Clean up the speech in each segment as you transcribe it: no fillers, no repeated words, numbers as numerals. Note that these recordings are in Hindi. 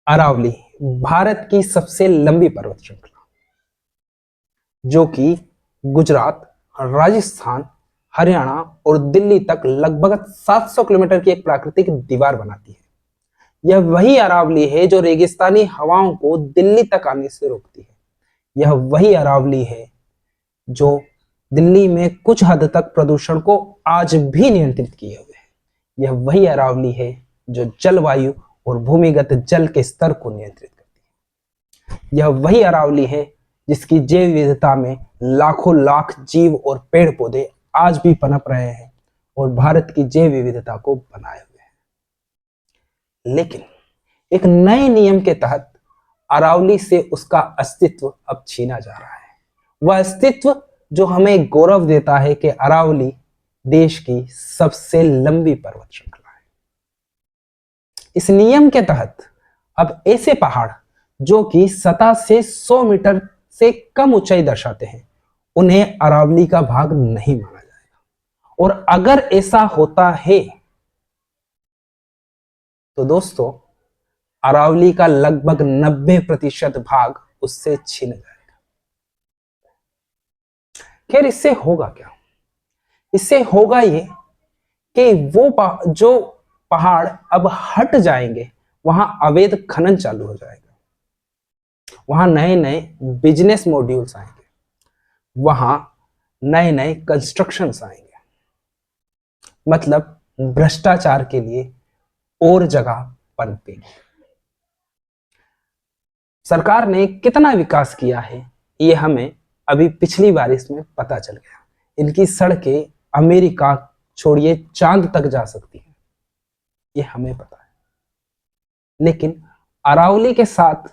अरावली भारत की सबसे लंबी पर्वत श्रृंखला, जो कि गुजरात, राजस्थान, हरियाणा और दिल्ली तक लगभग 700 किलोमीटर की एक प्राकृतिक दीवार बनाती है। यह वही अरावली है जो रेगिस्तानी हवाओं को दिल्ली तक आने से रोकती है। यह वही अरावली है जो दिल्ली में कुछ हद तक प्रदूषण को आज भी नियंत्रित किए हुए है। यह वही अरावली है जो जलवायु और भूमिगत जल के स्तर को नियंत्रित करती है। यह वही अरावली है जिसकी जैव विविधता में लाखों लाख जीव और पेड़ पौधे आज भी पनप रहे हैं और भारत की जैव विविधता को बनाए हुए हैं। लेकिन एक नए नियम के तहत अरावली से उसका अस्तित्व अब छीना जा रहा है। वह अस्तित्व जो हमें गौरव देता है कि अरावली देश की सबसे लंबी पर्वत श्रृंखला है। इस नियम के तहत अब ऐसे पहाड़ जो कि सतह से 100 मीटर से कम ऊंचाई दर्शाते हैं, उन्हें अरावली का भाग नहीं माना जाएगा। और अगर ऐसा होता है तो दोस्तों, अरावली का लगभग 90% भाग उससे छीन जाएगा। खैर, इससे होगा क्या? इससे होगा ये कि वो जो पहाड़ अब हट जाएंगे, वहां अवैध खनन चालू हो जाएगा, वहां नए नए बिजनेस मॉड्यूल्स आएंगे, वहां नए नए कंस्ट्रक्शंस आएंगे। मतलब भ्रष्टाचार के लिए और जगह पनपेगी। सरकार ने कितना विकास किया है ये हमें अभी पिछली बार इसमें पता चल गया। इनकी सड़कें अमेरिका छोड़िए चांद तक जा सकती हैं, ये हमें पता है। लेकिन अरावली के साथ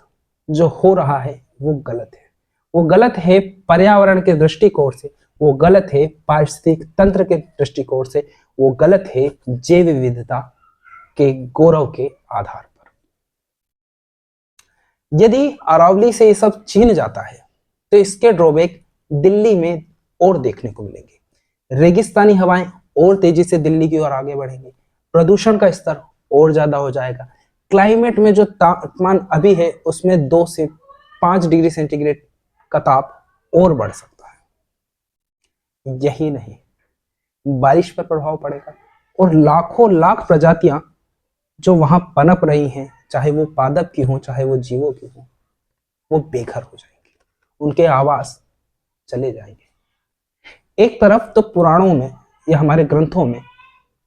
जो हो रहा है वो गलत है। वो गलत है पर्यावरण के दृष्टिकोण से, वो गलत है पारिस्थितिक तंत्र के दृष्टिकोण से, वो गलत है जैव विविधता के गौरव के आधार पर। यदि अरावली से ये सब छीन जाता है तो इसके ड्रॉबैक दिल्ली में और देखने को मिलेंगे। रेगिस्तानी हवाएं और तेजी से दिल्ली की ओर आगे बढ़ेंगी, प्रदूषण का स्तर और ज्यादा हो जाएगा, क्लाइमेट में जो तापमान अभी है उसमें 2 से 5 डिग्री सेंटीग्रेड का ताप और बढ़ सकता है। यही नहीं, बारिश पर प्रभाव पड़ेगा और लाखों लाख प्रजातियां जो वहां पनप रही हैं, चाहे वो पादप की हो चाहे वो जीवों की हो, वो बेघर हो जाएंगे, उनके आवास चले जाएंगे। एक तरफ तो पुराणों में या हमारे ग्रंथों में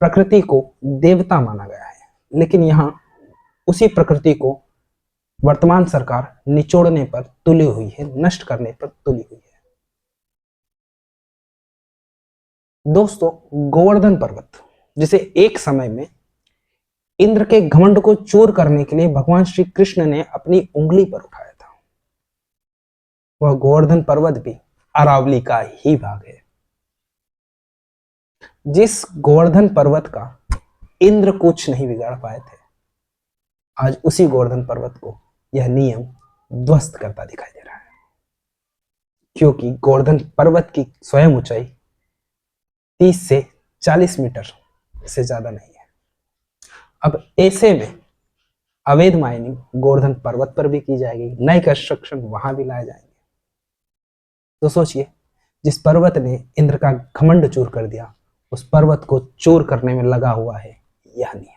प्रकृति को देवता माना गया है, लेकिन यहाँ उसी प्रकृति को वर्तमान सरकार निचोड़ने पर तुली हुई है, नष्ट करने पर तुली हुई है। दोस्तों, गोवर्धन पर्वत जिसे एक समय में इंद्र के घमंड को चूर करने के लिए भगवान श्री कृष्ण ने अपनी उंगली पर उठाया था, वह गोवर्धन पर्वत भी अरावली का ही भाग है। जिस गोवर्धन पर्वत का इंद्र कुछ नहीं बिगाड़ पाए थे, आज उसी गोवर्धन पर्वत को यह नियम ध्वस्त करता दिखाई दे रहा है, क्योंकि गोवर्धन पर्वत की स्वयं ऊंचाई 30 से 40 मीटर से ज्यादा नहीं है। अब ऐसे में अवैध माइनिंग गोवर्धन पर्वत पर भी की जाएगी, नए कंस्ट्रक्शन वहां भी लाए जाएंगे। तो सोचिए, जिस पर्वत ने इंद्र का घमंड चूर कर दिया, उस पर्वत को चूर करने में लगा हुआ है यह नियम।